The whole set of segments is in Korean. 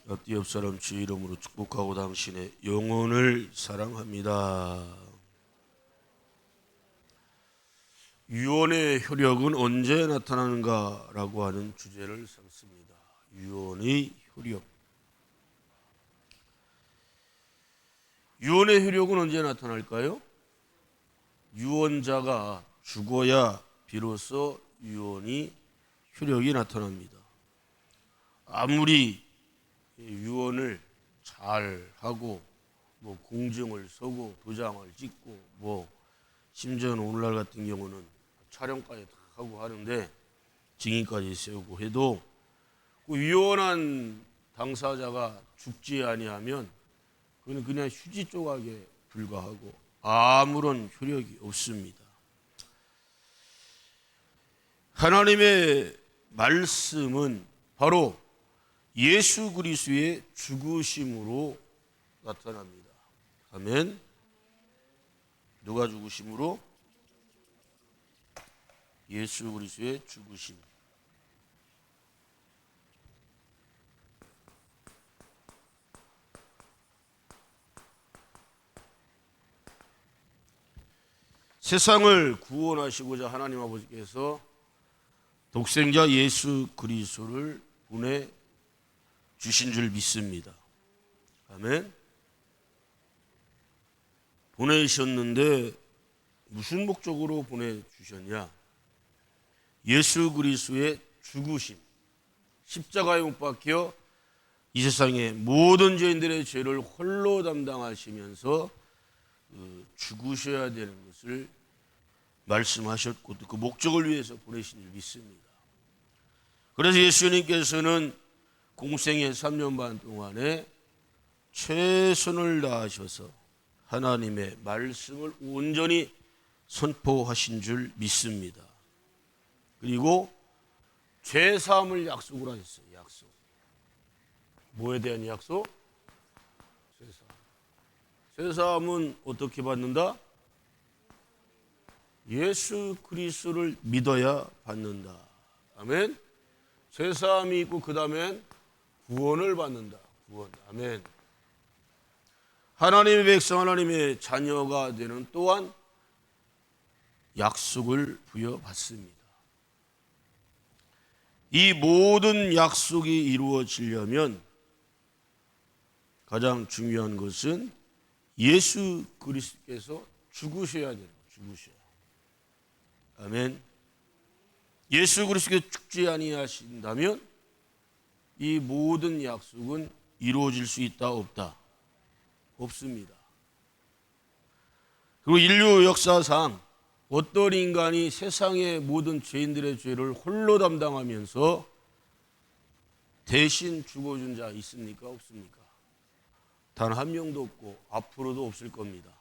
앞뒤 옆 사람 주 이름으로 축복하고 당신의 영혼을 사랑합니다. 유언의 효력은 언제 나타나는가라고 하는 주제를 삼습니다. 유언의 효력. 유언의 효력은 언제 나타날까요? 유언자가 죽어야 비로소 유언이 효력이 나타납니다. 아무리 유언을 잘 하고 공증을 서고 도장을 찍고 심지어는 오늘날 같은 경우는 촬영까지 다 하고 하는데 증인까지 세우고 해도 그 유언한 당사자가 죽지 아니하면 그건 그냥 휴지 조각에 불과하고 아무런 효력이 없습니다. 하나님의 말씀은 바로 예수 그리스도의 죽으심으로 나타납니다. 아멘. 누가 죽으심으로? 예수 그리스도의 죽으심. 세상을 구원하시고자 하나님 아버지께서 독생자 예수 그리스도를 보내 주신 줄 믿습니다. 아멘. 보내셨는데 무슨 목적으로 보내주셨냐? 예수 그리스도의 죽으심, 십자가에 못 박혀 이 세상의 모든 죄인들의 죄를 홀로 담당하시면서 죽으셔야 되는 것을 말씀하셨고 그 목적을 위해서 보내신 줄 믿습니다. 그래서 예수님께서는 공생의 3년 반 동안에 최선을 다하셔서 하나님의 말씀을 온전히 선포하신 줄 믿습니다. 그리고 죄사함을 약속을 하셨어요. 약속. 뭐에 대한 약속? 죄사함. 죄사함은 어떻게 받는다? 예수 그리스도를 믿어야 받는다. 아멘. 죄사함이 있고 그 다음엔 구원을 받는다. 구원. 아멘. 하나님의 백성, 하나님의 자녀가 되는 또한 약속을 부여받습니다. 이 모든 약속이 이루어지려면 가장 중요한 것은 예수 그리스도께서 죽으셔야 돼요. 죽으셔야. 아멘. 예수 그리스도께서 죽지 아니하신다면 이 모든 약속은 이루어질 수 있다 없다? 없습니다. 그리고 인류 역사상 어떤 인간이 세상의 모든 죄인들의 죄를 홀로 담당하면서 대신 죽어준 자 있습니까? 없습니까? 단 한 명도 없고 앞으로도 없을 겁니다.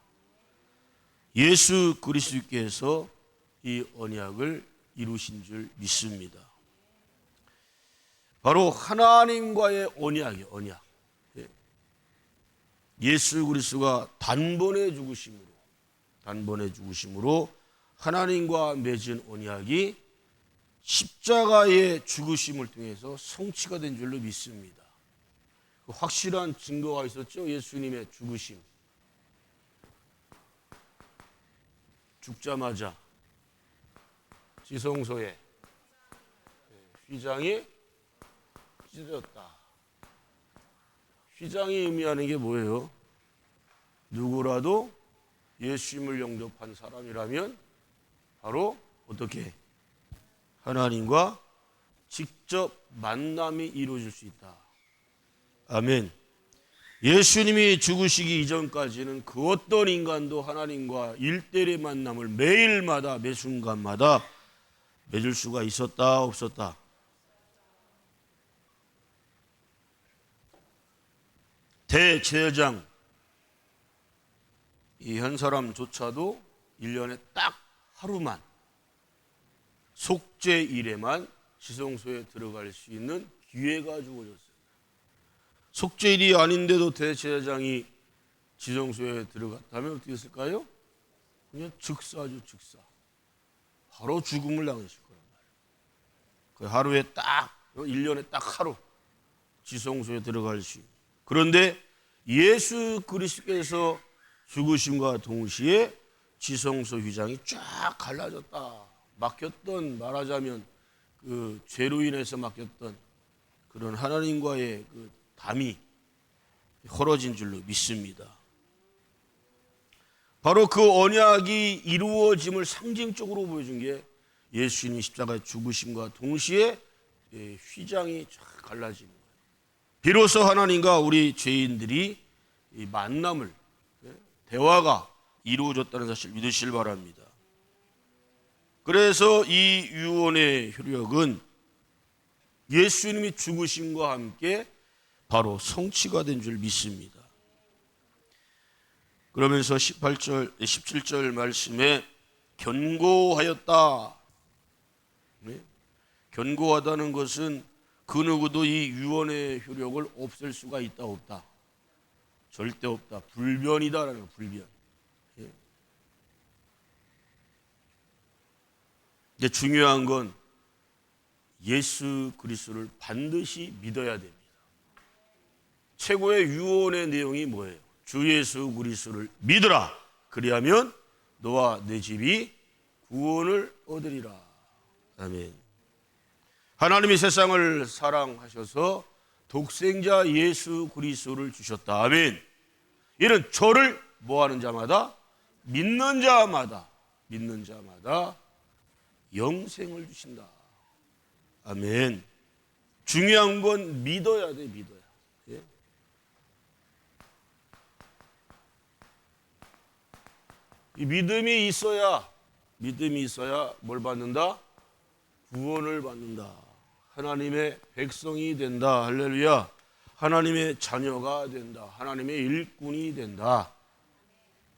예수 그리스도께서 이 언약을 이루신 줄 믿습니다. 바로 하나님과의 언약이에요. 언약. 예수 그리스도가 단번에 죽으심으로 하나님과 맺은 언약이 십자가의 죽으심을 통해서 성취가 된 줄로 믿습니다. 그 확실한 증거가 있었죠. 예수님의 죽으심. 죽자마자 지성소에 휘장이 찢어졌다. 휘장이 의미하는 게 뭐예요? 누구라도 예수님을 영접한 사람이라면 바로 어떻게? 하나님과 직접 만남이 이루어질 수 있다. 아멘. 예수님이 죽으시기 이전까지는 그 어떤 인간도 하나님과 일대일의 만남을 매일마다 매 순간마다 맺을 수가 있었다 없었다? 대제사장 이 한 사람조차도 1년에 딱 하루만 속죄일에만 지성소에 들어갈 수 있는 기회가 주어졌어요. 속죄일이 아닌데도 대제사장이 지성소에 들어갔다면 어떻게 했을까요? 그냥 즉사죠, 즉사. 바로 죽음을 당하실 거란 말이에요. 그 하루에 딱, 1년에 딱 하루. 지성소에 들어갈 수 있는. 그런데 예수 그리스도께서 죽으심과 동시에 지성소 휘장이 쫙 갈라졌다. 막혔던, 말하자면 그 죄로 인해서 막혔던 그런 하나님과의 그 담이 헐어진 줄로 믿습니다. 바로 그 언약이 이루어짐을 상징적으로 보여준 게 예수님이 십자가에 죽으심과 동시에 휘장이 쫙 갈라지는 거예요. 비로소 하나님과 우리 죄인들이 이 만남을, 대화가 이루어졌다는 사실 믿으시길 바랍니다. 그래서 이 유언의 효력은 예수님이 죽으심과 함께 바로 성취가 된 줄 믿습니다. 그러면서 17절 말씀에 견고하였다. 견고하다는 것은 그 누구도 이 유언의 효력을 없앨 수가 있다 없다? 절대 없다. 불변이다라는 거, 불변. 근데 중요한 건 예수 그리스도를 반드시 믿어야 됩니다. 최고의 유언의 내용이 뭐예요? 주 예수 그리스도를 믿으라. 그리하면 너와 내 집이 구원을 얻으리라. 아멘. 하나님이 세상을 사랑하셔서 독생자 예수 그리스도를 주셨다. 아멘. 이는 저를 뭐하는 자마다, 믿는 자마다 영생을 주신다. 아멘. 중요한 건 믿어야 돼, 믿어야. 예? 이 믿음이 있어야 뭘 받는다? 구원을 받는다. 하나님의 백성이 된다. 할렐루야. 하나님의 자녀가 된다. 하나님의 일꾼이 된다.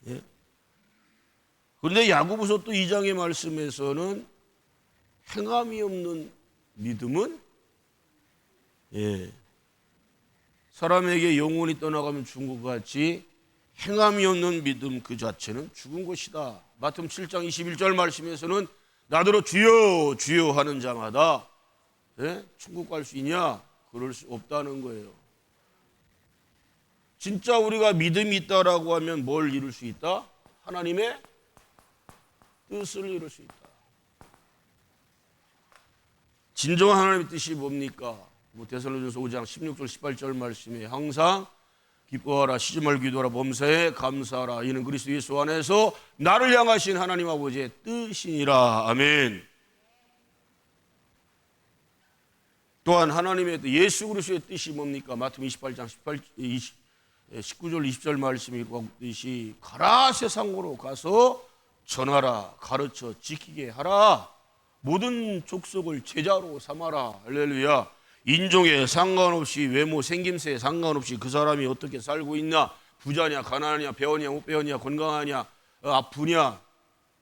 예? 그런데 야고보서 또 2장의 말씀에서는 행함이 없는 믿음은 사람에게 영혼이 떠나가면 죽은 것 같이 행함이 없는 믿음 그 자체는 죽은 것이다. 마태복음 7장 21절 말씀에서는 나더러 주여 주여 하는 자마다 천국 갈 수 있냐? 그럴 수 없다는 거예요. 진짜 우리가 믿음이 있다라고 하면 뭘 이룰 수 있다? 하나님의 뜻을 이룰 수 있다. 진정한 하나님의 뜻이 뭡니까? 데살로니가서 5장 16절 18절 말씀에 항상 기뻐하라, 쉬지 말고 기도하라, 범사에 감사하라. 이는 그리스도 예수 안에서 나를 향하신 하나님 아버지의 뜻이니라. 아멘. 또한 하나님의 뜻, 예수 그리스도의 뜻이 뭡니까? 마태복음 28장 19절 20절 말씀이 읽듯이 가라, 세상으로 가서 전하라, 가르쳐 지키게 하라. 모든 족속을 제자로 삼아라. 할렐루야. 인종에 상관없이, 외모 생김새에 상관없이 그 사람이 어떻게 살고 있냐, 부자냐 가난하냐, 배웠냐 못 배웠냐, 건강하냐 아프냐,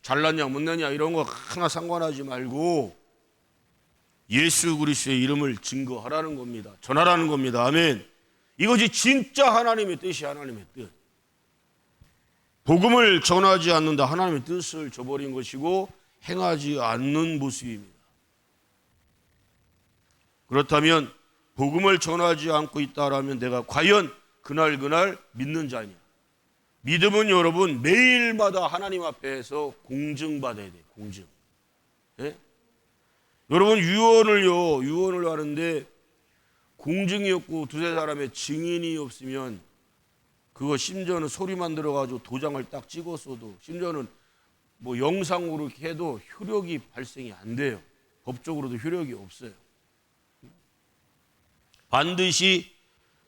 잘났냐 못났냐, 이런 거 하나 상관하지 말고 예수 그리스도의 이름을 증거하라는 겁니다. 전하라는 겁니다. 아멘. 이것이 진짜 하나님의 뜻이, 하나님의 뜻. 복음을 전하지 않는다, 하나님의 뜻을 저버린 것이고 행하지 않는 모습입니다. 그렇다면 복음을 전하지 않고 있다라면 내가 과연 그날 믿는 자냐? 믿음은 여러분 매일마다 하나님 앞에서 공증받아야 돼요. 공증. 예? 여러분 유언을 하는데 공증이 없고 두세 사람의 증인이 없으면 그거 심지어는 소리만 들어가지고 도장을 딱 찍었어도, 심지어는 뭐 영상으로 해도 효력이 발생이 안 돼요. 법적으로도 효력이 없어요. 반드시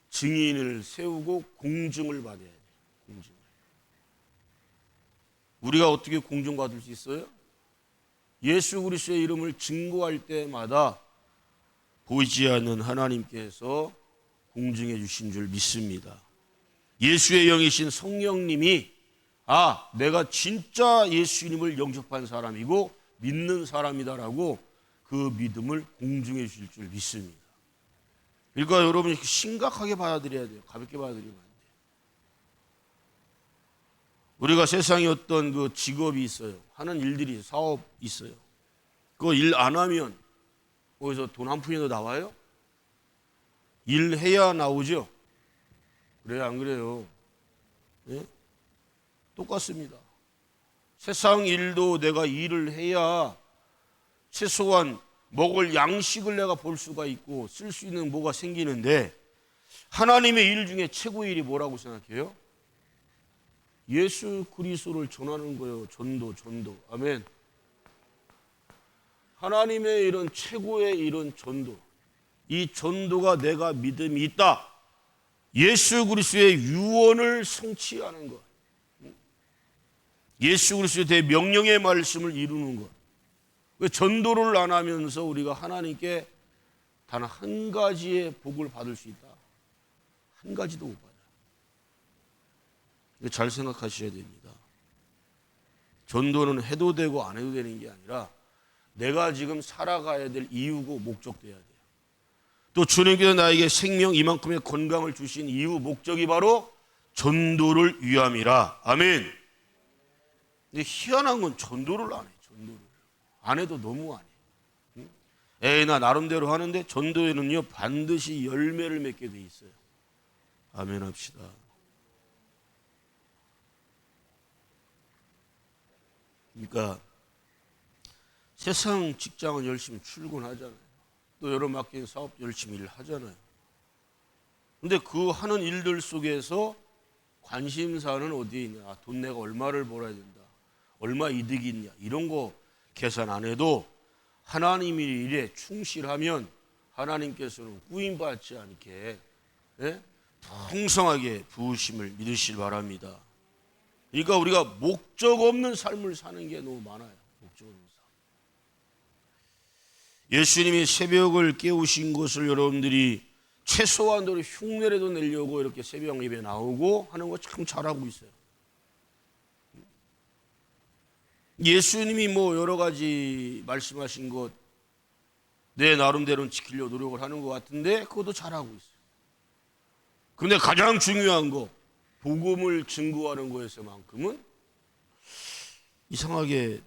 증인을 세우고 공증을 받아야 돼요. 공증을. 우리가 어떻게 공증받을 수 있어요? 예수 그리스도의 이름을 증거할 때마다 보이지 않는 하나님께서 공증해 주신 줄 믿습니다. 예수의 영이신 성령님이 내가 진짜 예수님을 영접한 사람이고 믿는 사람이다라고 그 믿음을 공증해 주실 줄 믿습니다. 그러니까 여러분이 심각하게 받아들여야 돼요. 가볍게 받아들이면 안 돼요. 우리가 세상에 어떤 그 직업이 있어요. 하는 일들이, 사업 있어요. 그거 일 안 하면 거기서 돈 한 푼이라도 나와요? 일해야 나오죠. 그래요, 안 그래요? 예? 똑같습니다. 세상 일도 내가 일을 해야 최소한 먹을 양식을 내가 볼 수가 있고 쓸 수 있는 뭐가 생기는데, 하나님의 일 중에 최고의 일이 뭐라고 생각해요? 예수 그리스도를 전하는 거예요. 전도. 아멘. 하나님의 일은, 최고의 일은 전도. 이 전도가 내가 믿음이 있다, 예수 그리스도의 유언을 성취하는 것, 예수 그리스도의 대명령의 말씀을 이루는 것. 왜 전도를 안 하면서 우리가 하나님께 단 한 가지의 복을 받을 수 있다? 한 가지도 못 받아요. 잘 생각하셔야 됩니다. 전도는 해도 되고 안 해도 되는 게 아니라 내가 지금 살아가야 될 이유고 목적돼야 돼요. 또 주님께서 나에게 생명 이만큼의 건강을 주신 이유, 목적이 바로 전도를 위함이라. 아멘. 근데 희한한 건 전도를 안 해. 전도를 안 해도 너무 안 해. 에이, 나 나름대로 하는데, 전도에는요 반드시 열매를 맺게 돼 있어요. 아멘 합시다. 그러니까 세상 직장은 열심히 출근하잖아요. 또 여러 맡긴 사업 열심히 일하잖아요. 근데 그 하는 일들 속에서 관심사는 어디에 있냐? 돈 내가 얼마를 벌어야 된다, 얼마 이득이 있냐, 이런 거 계산 안 해도 하나님의 일에 충실하면 하나님께서는 꾸임받지 않게, 예? 풍성하게 부으심을 믿으시길 바랍니다. 그러니까 우리가 목적 없는 삶을 사는 게 너무 많아요. 목적 없는 삶. 예수님이 새벽을 깨우신 것을 여러분들이 최소한도로 흉내라도 내려고 이렇게 새벽 예배 나오고 하는 거 참 잘하고 있어요. 예수님이 뭐 여러 가지 말씀하신 것 내 나름대로는 지키려고 노력을 하는 것 같은데 그것도 잘하고 있어요. 근데 가장 중요한 거, 복음을 증거하는 거에서만큼은 이상하게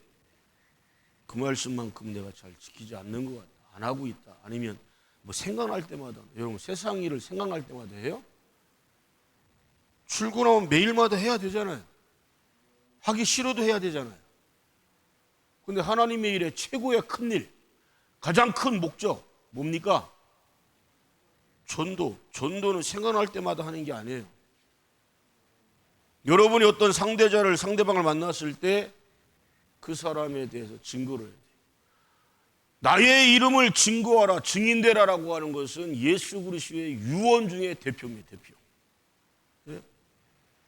그 말씀만큼 내가 잘 지키지 않는 것 같다, 안 하고 있다. 아니면 뭐 생각날 때마다, 여러분 세상 일을 생각날 때마다 해요? 출근하면 매일마다 해야 되잖아요. 하기 싫어도 해야 되잖아요. 근데 하나님의 일의 최고의 큰 일, 가장 큰 목적 뭡니까? 전도. 전도는 생각날 때마다 하는 게 아니에요. 여러분이 어떤 상대방을 만났을 때 그 사람에 대해서 증거를 해야 돼요. 나의 이름을 증거하라, 증인되라라고 하는 것은 예수 그리스도의 유언 중에 대표입니다. 대표. 네?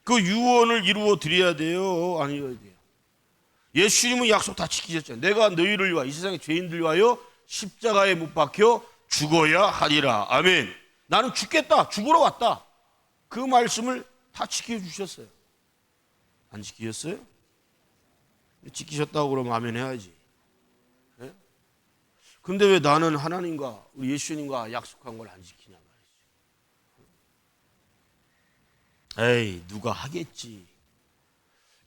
그 유언을 이루어 드려야 돼요, 안 이루어야 돼요? 예수님은 약속 다 지키셨잖아요. 내가 너희를 위하여, 이 세상의 죄인들 위하여 십자가에 못 박혀 죽어야 하리라. 아멘. 나는 죽겠다, 죽으러 왔다. 그 말씀을 다 지켜주셨어요. 안 지키셨어요? 지키셨다고 그러면 아멘 해야지. 네? 근데 왜 나는 하나님과 우리 예수님과 약속한 걸 안 지키냐 말이죠. 에이, 누가 하겠지.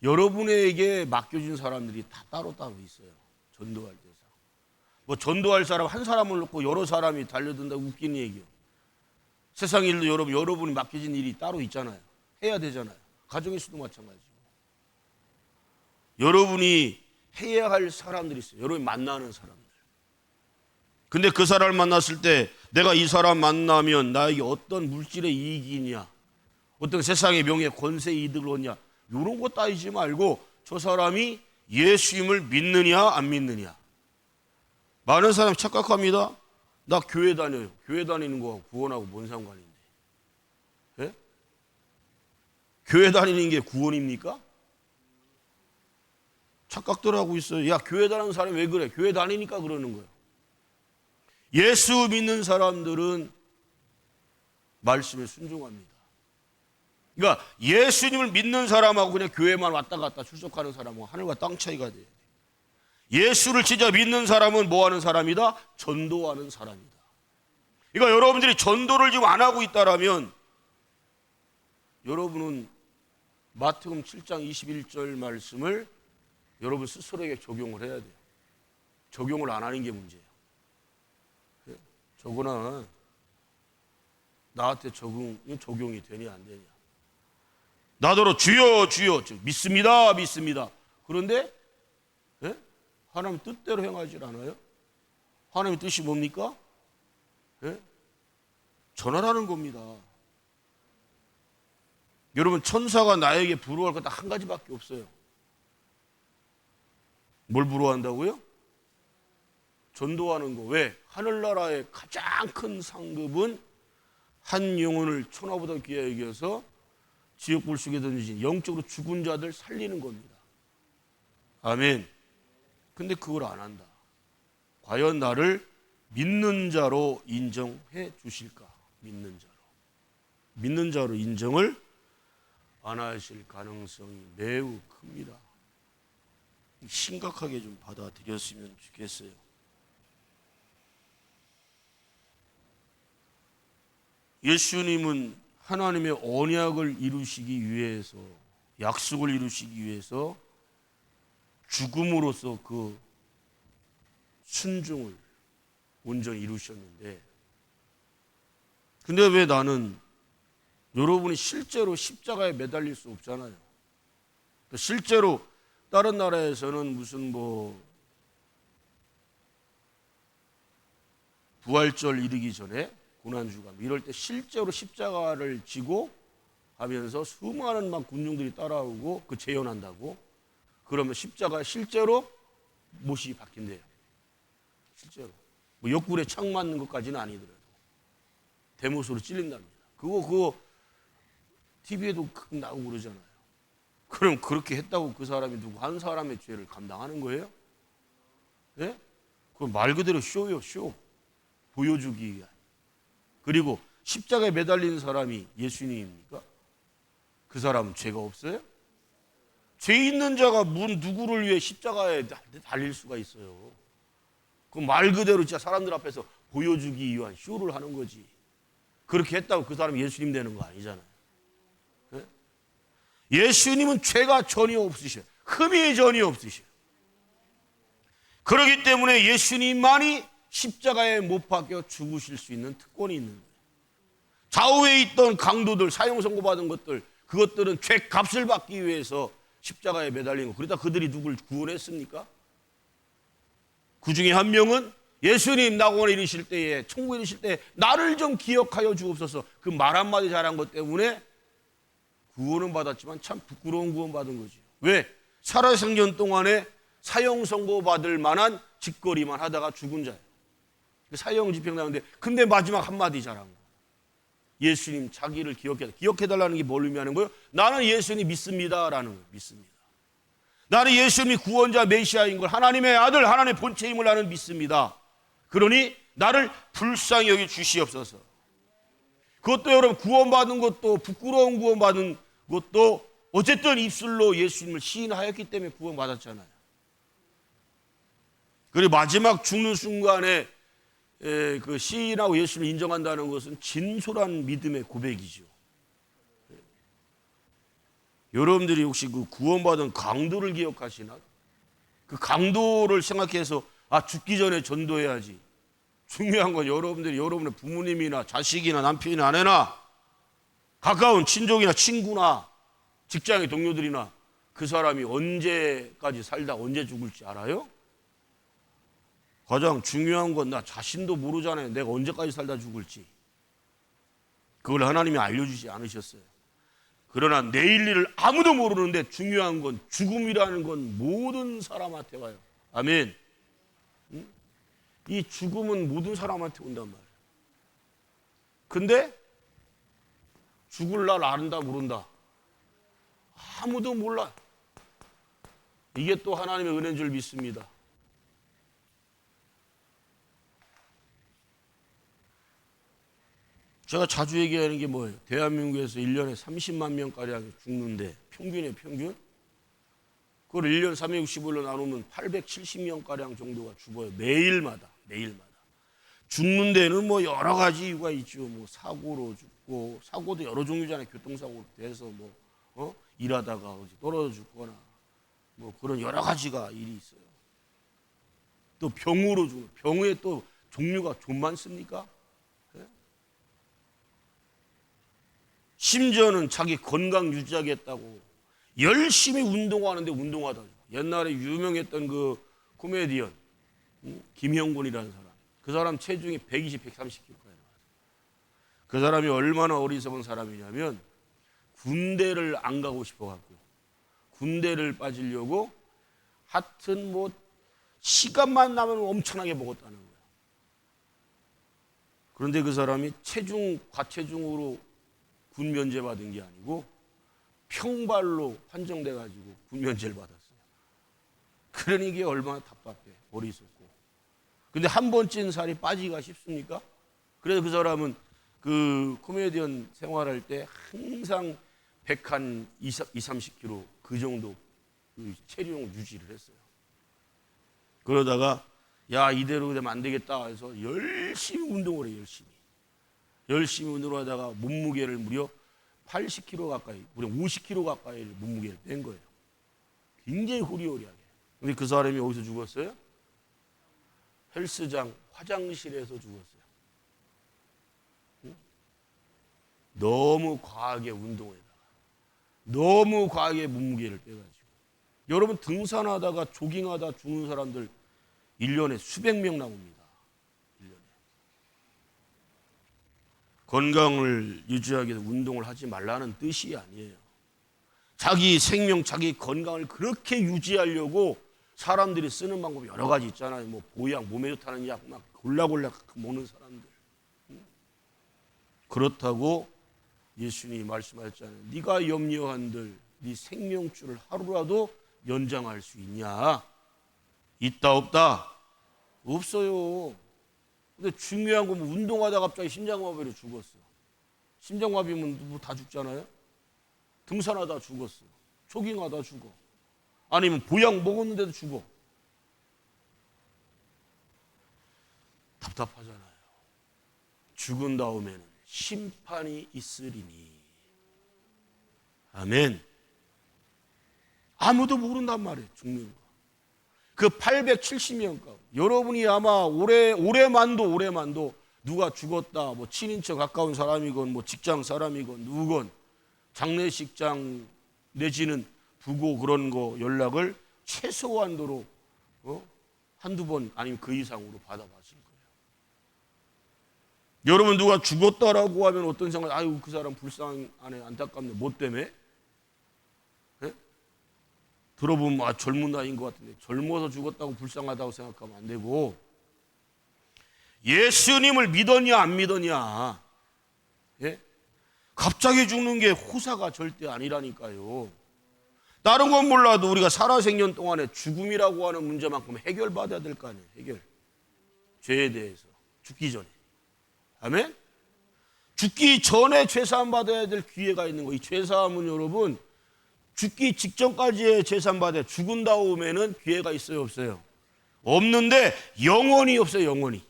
여러분에게 맡겨진 사람들이 다 따로따로 있어요. 전도할 때서. 뭐 전도할 사람 한 사람을 놓고 여러 사람이 달려든다고 웃기는 얘기요. 세상 일도 여러분이 맡겨진 일이 따로 있잖아요. 해야 되잖아요. 가정에서도 마찬가지고. 여러분이 해야 할 사람들이 있어요. 여러분이 만나는 사람들. 근데 그 사람을 만났을 때 내가 이 사람 만나면 나에게 어떤 물질의 이익이 있냐, 어떤 세상의 명예, 권세 이득을 얻냐, 이런 거 따지지 말고 저 사람이 예수님을 믿느냐 안 믿느냐. 많은 사람이 착각합니다. 나 교회 다녀요. 교회 다니는 거 구원하고 뭔 상관인데? 예? 교회 다니는 게 구원입니까? 착각들 하고 있어요. 야, 교회 다니는 사람이 왜 그래? 교회 다니니까 그러는 거예요. 예수 믿는 사람들은 말씀에 순종합니다. 그러니까 예수님을 믿는 사람하고 그냥 교회만 왔다 갔다 출석하는 사람하고 하늘과 땅 차이가 돼요. 예수를 진짜 믿는 사람은 뭐 하는 사람이다? 전도하는 사람이다. 그러니까 여러분들이 전도를 지금 안 하고 있다라면 여러분은 마태복음 7장 21절 말씀을 여러분 스스로에게 적용을 해야 돼요. 적용을 안 하는 게 문제예요. 저거는 나한테 적용이 되냐 안 되냐. 나더러 주여 주여 믿습니다 믿습니다. 그런데 예? 하나님 뜻대로 행하지 않아요? 하나님의 뜻이 뭡니까? 예? 전하라는 겁니다. 여러분, 천사가 나에게 부러워할 것 딱 한 가지밖에 없어요. 뭘 부러워한다고요? 전도하는 거. 왜? 하늘나라의 가장 큰 상급은 한 영혼을 천하보다 귀하게 여겨서 지옥불 속에 던진 영적으로 죽은 자들 살리는 겁니다. 아멘. 근데 그걸 안 한다. 과연 나를 믿는 자로 인정해 주실까? 믿는 자로 인정을 안 하실 가능성이 매우 큽니다. 심각하게 좀 받아들였으면 좋겠어요. 예수님은 하나님의 언약을 이루시기 위해서, 약속을 이루시기 위해서 죽음으로써 그 순종을 온전히 이루셨는데, 근데 왜 나는 여러분이 실제로 십자가에 매달릴 수 없잖아요. 실제로 다른 나라에서는 무슨 부활절 이르기 전에 고난주간 이럴 때 실제로 십자가를 지고 하면서 수많은 막 군중들이 따라오고 그 재현한다고. 그러면 십자가 실제로 못이 박힌대요. 실제로 옆구리에 창 맞는 것까지는 아니더라도 대못으로 찔린답니다. 그거 TV에도 나오고 그러잖아요. 그럼 그렇게 했다고 그 사람이 누구 한 사람의 죄를 감당하는 거예요? 예? 그건 말 그대로 쇼요, 쇼. 보여주기 위한. 그리고 십자가에 매달린 사람이 예수님입니까? 그 사람은 죄가 없어요? 죄 있는 자가 누구를 위해 십자가에 달릴 수가 있어요? 그 말 그대로 진짜 사람들 앞에서 보여주기 위한 쇼를 하는 거지. 그렇게 했다고 그 사람이 예수님 되는 거 아니잖아요. 네? 예수님은 죄가 전혀 없으셔요. 흠이 전혀 없으셔요. 그렇기 때문에 예수님만이 십자가에 못 박혀 죽으실 수 있는 특권이 있는 거예요. 좌우에 있던 강도들, 사형 선고받은 것들, 그것들은 죄 값을 받기 위해서 십자가에 매달린 거. 그러다 그들이 누굴 구원했습니까? 그 중에 한 명은 예수님 낙원에 이르실 때에, 천국에 이르실 때에 나를 좀 기억하여 주옵소서. 그 말 한마디 잘한 것 때문에 구원은 받았지만 참 부끄러운 구원 받은 거지. 왜? 살아생전 동안에 사형 선고받을 만한 짓거리만 하다가 죽은 자예요. 사형 집행 나오는데 근데 마지막 한마디 잘한 거. 예수님 자기를 기억해달라는 게 뭘 의미하는 거예요? 나는 예수님 믿습니다라는 거예요. 믿습니다. 나는 예수님이 구원자 메시아인 걸, 하나님의 아들, 하나님의 본체임을 나는 믿습니다. 그러니 나를 불쌍히 여겨 주시옵소서. 그것도 여러분 구원받은 것도, 부끄러운 구원받은 것도 어쨌든 입술로 예수님을 시인하였기 때문에 구원받았잖아요. 그리고 마지막 죽는 순간에 그 시인하고 예수님을 인정한다는 것은 진솔한 믿음의 고백이죠. 여러분들이 혹시 그 구원받은 강도를 기억하시나? 그 강도를 생각해서 죽기 전에 전도해야지. 중요한 건 여러분들이 여러분의 부모님이나 자식이나 남편이나 아내나 가까운 친족이나 친구나 직장의 동료들이나 그 사람이 언제까지 살다 언제 죽을지 알아요? 가장 중요한 건 나 자신도 모르잖아요. 내가 언제까지 살다 죽을지. 그걸 하나님이 알려주지 않으셨어요. 그러나 내일 일을 아무도 모르는데 중요한 건 죽음이라는 건 모든 사람한테 와요. 아멘. 응? 이 죽음은 모든 사람한테 온단 말이에요. 근데 죽을 날 안다 모른다. 아무도 몰라. 이게 또 하나님의 은혜인 줄 믿습니다. 제가 자주 얘기하는 게 뭐예요? 대한민국에서 1년에 30만 명가량 죽는데 평균이에요, 평균. 그걸 1년 365일로 나누면 870명가량 정도가 죽어요. 매일마다. 죽는 데는 뭐 여러 가지 이유가 있죠. 뭐 사고로 죽고, 사고도 여러 종류잖아요. 교통사고로 돼서 일하다가 떨어져 죽거나 뭐 그런 여러 가지가 일이 있어요. 또 병으로 죽는, 병에 또 종류가 좀 많습니까? 심지어는 자기 건강 유지하겠다고 열심히 운동하는데 운동하다. 옛날에 유명했던 그 코미디언 김형곤이라는 사람. 그 사람 체중이 120, 130kg까지 나왔어요. 그 사람이 얼마나 어리석은 사람이냐면 군대를 안 가고 싶어갖고 군대를 빠지려고 하여튼 뭐 시간만 나면 엄청나게 먹었다는 거예요. 그런데 그 사람이 과체중으로 군 면제 받은 게 아니고 평발로 판정돼가지고 군 면제를 받았어요. 그러니 이게 얼마나 답답해, 어리석고. 근데 한 번 찐 살이 빠지기가 쉽습니까? 그래서 그 사람은 그 코미디언 생활할 때 항상 100한 20, 30kg 그 정도 그 체력을 유지를 했어요. 그러다가 야 이대로 되면 안 되겠다 해서 열심히 운동을 해요. 열심히 운동을 하다가 몸무게를 무려 80kg 가까이, 무려 50kg 가까이 몸무게를 뺀 거예요. 굉장히 호리호리하게. 근데 그 사람이 어디서 죽었어요? 헬스장 화장실에서 죽었어요. 응? 너무 과하게 운동에다가 너무 과하게 몸무게를 빼가지고. 여러분 등산하다가 조깅하다 죽는 사람들 1년에 수백 명 나옵니다. 1년에. 건강을 유지하기 위해서 운동을 하지 말라는 뜻이 아니에요. 자기 생명, 자기 건강을 그렇게 유지하려고 사람들이 쓰는 방법이 여러 가지 있잖아요. 뭐 보약, 몸에 좋다는 약 막 골라골라 먹는 사람들. 그렇다고 예수님이 말씀하셨잖아요. 네가 염려한들 네 생명줄을 하루라도 연장할 수 있냐? 있다 없다? 없어요. 근데 중요한 건 뭐 운동하다 갑자기 심장마비로 죽었어. 심장마비면 뭐 다 죽잖아요. 등산하다 죽었어. 조깅하다 죽어. 아니면 보약 먹었는데도 죽어. 답답하잖아요. 죽은 다음에는 심판이 있으리니. 아멘. 아무도 모른단 말이에요. 죽는 거. 그 870년 가운데 여러분이 아마 올해만도 누가 죽었다, 뭐 친인척 가까운 사람이건 뭐 직장 사람이건 누구건 장례식장 내지는 부고 그런 거 연락을 최소한도로 한두 번 아니면 그 이상으로 받아봤을 거예요. 여러분 누가 죽었다라고 하면 어떤 생각? 아유 그 사람 불쌍하네, 안타깝네. 뭐 때문에? 네? 들어보면 젊은 나이인 것 같은데 젊어서 죽었다고 불쌍하다고 생각하면 안 되고, 예수님을 믿었냐 안 믿었냐, 예? 갑자기 죽는 게 호사가 절대 아니라니까요. 다른 건 몰라도 우리가 살아생년 동안에 죽음이라고 하는 문제만큼 해결받아야 될 거 아니에요. 해결. 죄에 대해서 죽기 전에. 아멘? 죽기 전에 죄사함 받아야 될 기회가 있는 거예요. 이 죄사함은 여러분 죽기 직전까지의 죄사함 받아야, 죽은 다음에는 기회가 있어요 없어요? 없는데 영원히 없어요. 영원히.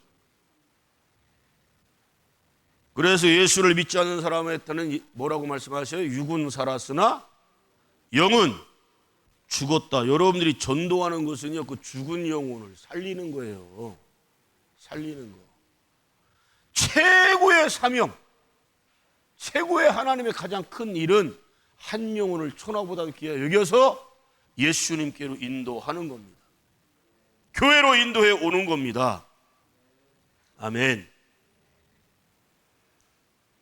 그래서 예수를 믿지 않는 사람한테는 뭐라고 말씀하셔요? 육은 살았으나 영은 죽었다. 여러분들이 전도하는 것은요, 그 죽은 영혼을 살리는 거예요. 살리는 거. 최고의 사명, 최고의 하나님의 가장 큰 일은 한 영혼을 천하보다 귀하게 여겨서 예수님께로 인도하는 겁니다. 교회로 인도해 오는 겁니다. 아멘.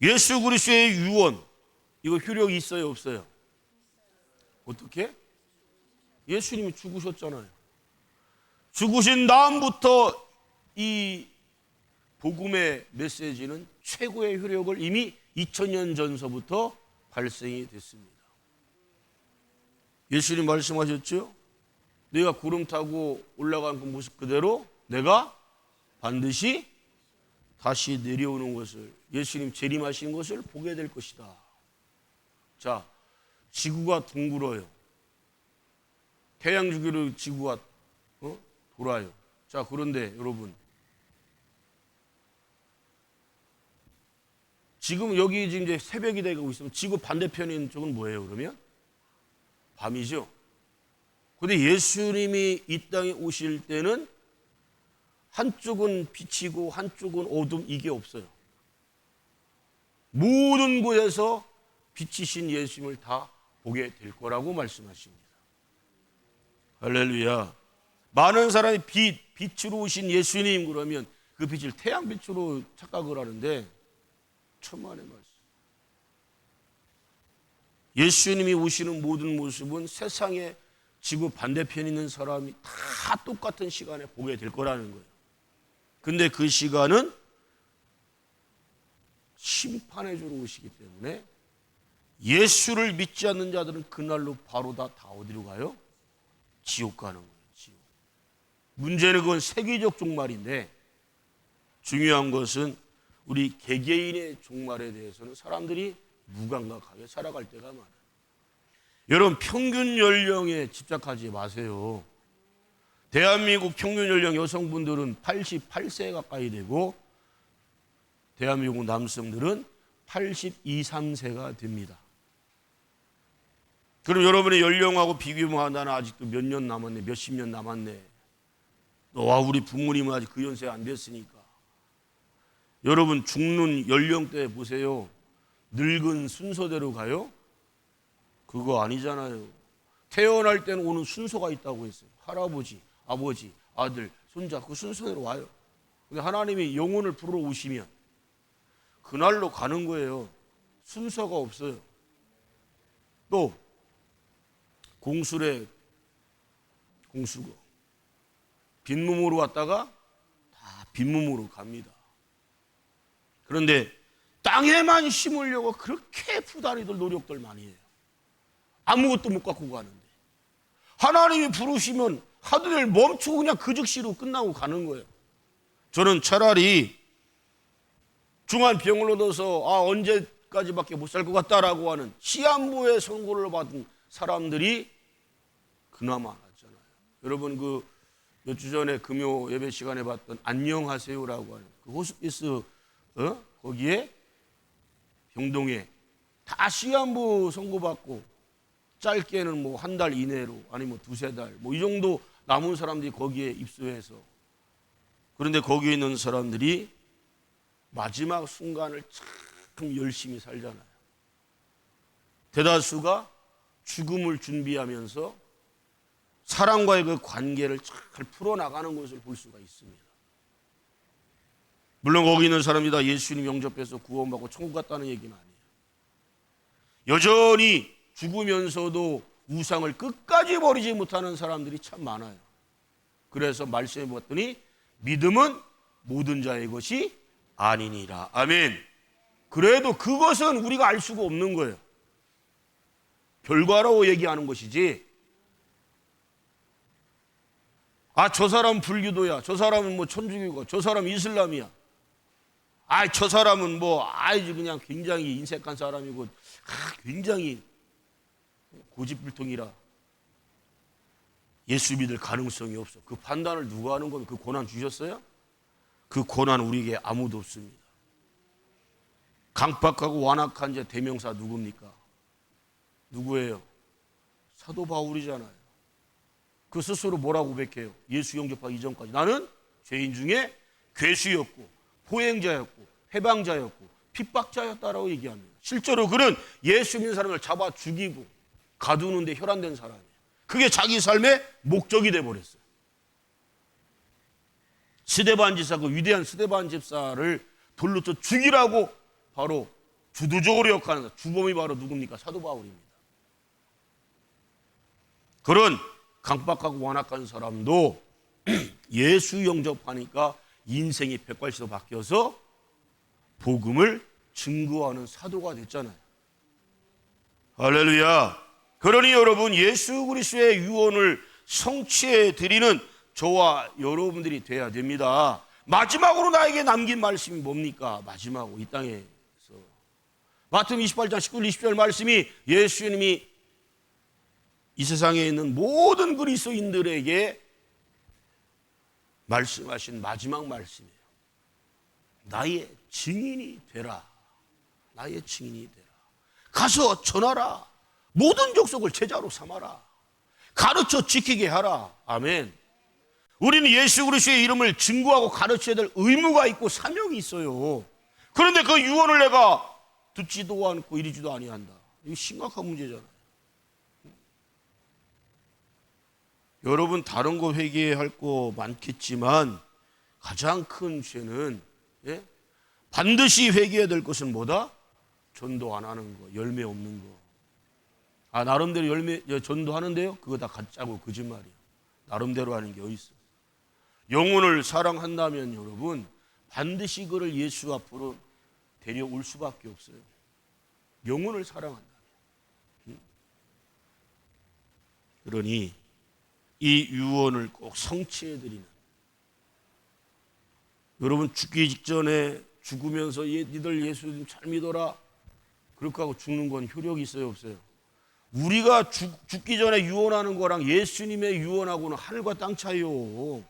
예수 그리스도의 유언, 이거 효력이 있어요 없어요? 어떻게? 예수님이 죽으셨잖아요. 죽으신 다음부터 이 복음의 메시지는 최고의 효력을 이미 2000년 전서부터 발생이 됐습니다. 예수님 말씀하셨죠? 내가 구름 타고 올라간 그 모습 그대로 내가 반드시 다시 내려오는 것을, 예수님 재림하시는 것을 보게 될 것이다. 자, 지구가 둥글어요. 태양 주기로 지구가 돌아요. 자, 그런데 여러분, 지금 여기 지금 이제 새벽이 되고 있으면 지구 반대편인 쪽은 뭐예요? 그러면 밤이죠. 근데 예수님이 이 땅에 오실 때는 한쪽은 빛이고 한쪽은 어둠, 이게 없어요. 모든 곳에서 빛이신 예수님을 다 보게 될 거라고 말씀하십니다. 할렐루야. 많은 사람이 빛으로 오신 예수님 그러면 그 빛을 태양빛으로 착각을 하는데 천만의 말씀. 예수님이 오시는 모든 모습은 세상에 지구 반대편에 있는 사람이 다 똑같은 시간에 보게 될 거라는 거예요. 근데 그 시간은 심판의 주로 오시기 때문에 예수를 믿지 않는 자들은 그날로 바로 다 어디로 가요? 지옥 가는 거예요. 지옥. 문제는 그건 세계적 종말인데 중요한 것은 우리 개개인의 종말에 대해서는 사람들이 무감각하게 살아갈 때가 많아요. 여러분, 평균 연령에 집착하지 마세요. 대한민국 평균 연령 여성분들은 88세 가까이 되고 대한민국 남성들은 82, 3세가 됩니다. 그럼 여러분의 연령하고 비교하면 나는 아직도 몇 년 남았네, 몇십 년 남았네. 너와 우리 부모님은 아직 그 연세 안 됐으니까. 여러분 죽는 연령대 보세요. 늙은 순서대로 가요? 그거 아니잖아요. 태어날 때는 오는 순서가 있다고 했어요. 할아버지, 아버지, 아들, 손자 그 순서대로 와요. 근데 하나님이 영혼을 부르러 오시면 그날로 가는 거예요. 순서가 없어요. 또 공수래 공수거 빈몸으로 왔다가 다 빈몸으로 갑니다. 그런데 땅에만 심으려고 그렇게 부단히들 노력들 많이 해요. 아무것도 못 갖고 가는데 하나님이 부르시면 하던 일 멈추고 그냥 그 즉시로 끝나고 가는 거예요. 저는 차라리 중환병을 얻어서 언제까지밖에 못 살 것 같다라고 하는 시한부의 선고를 받은 사람들이 그나마 낫잖아요. 여러분 그 몇 주 전에 금요 예배 시간에 봤던 안녕하세요라고 하는 그 호스피스 거기에 병동에 다 시한부 선고받고 짧게는 뭐 한 달 이내로 아니면 두세 달 뭐 이 정도 남은 사람들이 거기에 입소해서 그런데 거기에 있는 사람들이 마지막 순간을 참 열심히 살잖아요. 대다수가 죽음을 준비하면서 사람과의 그 관계를 잘 풀어나가는 것을 볼 수가 있습니다. 물론 거기 있는 사람이 다 예수님 영접해서 구원받고 천국 갔다는 얘기는 아니에요. 여전히 죽으면서도 우상을 끝까지 버리지 못하는 사람들이 참 많아요. 그래서 말씀해 보았더니 믿음은 모든 자의 것이 아니니라. 아멘. 그래도 그것은 우리가 알 수가 없는 거예요. 결과로 얘기하는 것이지. 저 사람은 불교도야. 저 사람은 뭐 천주교가. 저 사람은 이슬람이야. 저 사람은 그냥 굉장히 인색한 사람이고, 굉장히 고집불통이라. 예수 믿을 가능성이 없어. 그 판단을 누가 하는 겁니까? 그 고난 주셨어요? 그 고난 우리에게 아무도 없습니다. 강팍하고 완악한 자 대명사 누굽니까? 누구예요? 사도 바울이잖아요. 그 스스로 뭐라고 고백해요? 예수 영접하기 이전까지 나는 죄인 중에 괴수였고 포행자였고 해방자였고 핍박자였다라고 얘기합니다. 실제로 그는 예수 믿는 사람을 잡아 죽이고 가두는데 혈안된 사람이에요. 그게 자기 삶의 목적이 돼버렸어요. 스데반 집사, 그 위대한 스데반 집사를 돌로 쳐 죽이라고 바로 주도적으로 역하는 주범이 바로 누굽니까? 사도 바울입니다. 그런 강박하고 완악한 사람도 예수 영접하니까 인생이 180도 바뀌어서 복음을 증거하는 사도가 됐잖아요. 할렐루야. 그러니 여러분 예수 그리스도의 유언을 성취해 드리는 저와 여러분들이 돼야 됩니다. 마지막으로 나에게 남긴 말씀이 뭡니까? 마지막으로 이 땅에서 마태복음 28장 19절 20절 말씀이 예수님이 이 세상에 있는 모든 그리스도인들에게 말씀하신 마지막 말씀이에요. 나의 증인이 되라. 나의 증인이 되라. 가서 전하라. 모든 족속을 제자로 삼아라. 가르쳐 지키게 하라. 아멘. 우리는 예수 그리스도의 이름을 증거하고 가르쳐야 될 의무가 있고 사명이 있어요. 그런데 그 유언을 내가 듣지도 않고 이르지도 아니한다. 이거 심각한 문제잖아요. 여러분 다른 거 회개할 거 많겠지만 가장 큰 죄는 반드시 회개해야 될 것은 뭐다? 전도 안 하는 거, 열매 없는 거. 나름대로 전도하는데요? 그거 다 가짜고 거짓말이에요. 나름대로 하는 게 어디 있어? 영혼을 사랑한다면 여러분 반드시 그를 예수 앞으로 데려올 수밖에 없어요. 영혼을 사랑한다면. 그러니 이 유언을 꼭 성취해드리는, 여러분 죽기 직전에 죽으면서 니들 예수 좀 잘 믿어라 그렇게 하고 죽는 건 효력이 있어요 없어요? 우리가 죽기 전에 유언하는 거랑 예수님의 유언하고는 하늘과 땅 차이요.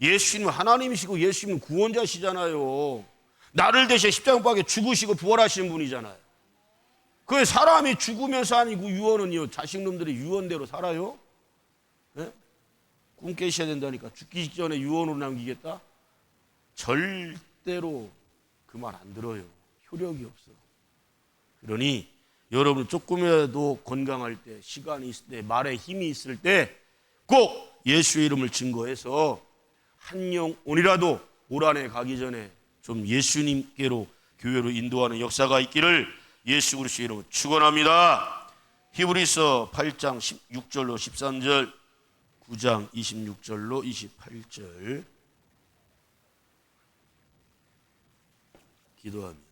예수님은 하나님이시고 예수님은 구원자시잖아요. 나를 대신 십자가에 죽으시고 부활하신 분이잖아요. 그 사람이 죽으면서 아니고 유언은요, 자식놈들이 유언대로 살아요? 네? 꿈 깨셔야 된다니까. 죽기 직전에 유언으로 남기겠다? 절대로 그 말 안 들어요. 효력이 없어. 그러니 여러분 조금이라도 건강할 때, 시간이 있을 때, 말에 힘이 있을 때 꼭 예수의 이름을 증거해서 한 영혼이라도 올 한해 가기 전에 좀 예수님께로 교회로 인도하는 역사가 있기를 예수 그리스도의 이름으로 축원합니다. 히브리서 8장 16절로 13절, 9장 26절로 28절 기도합니다.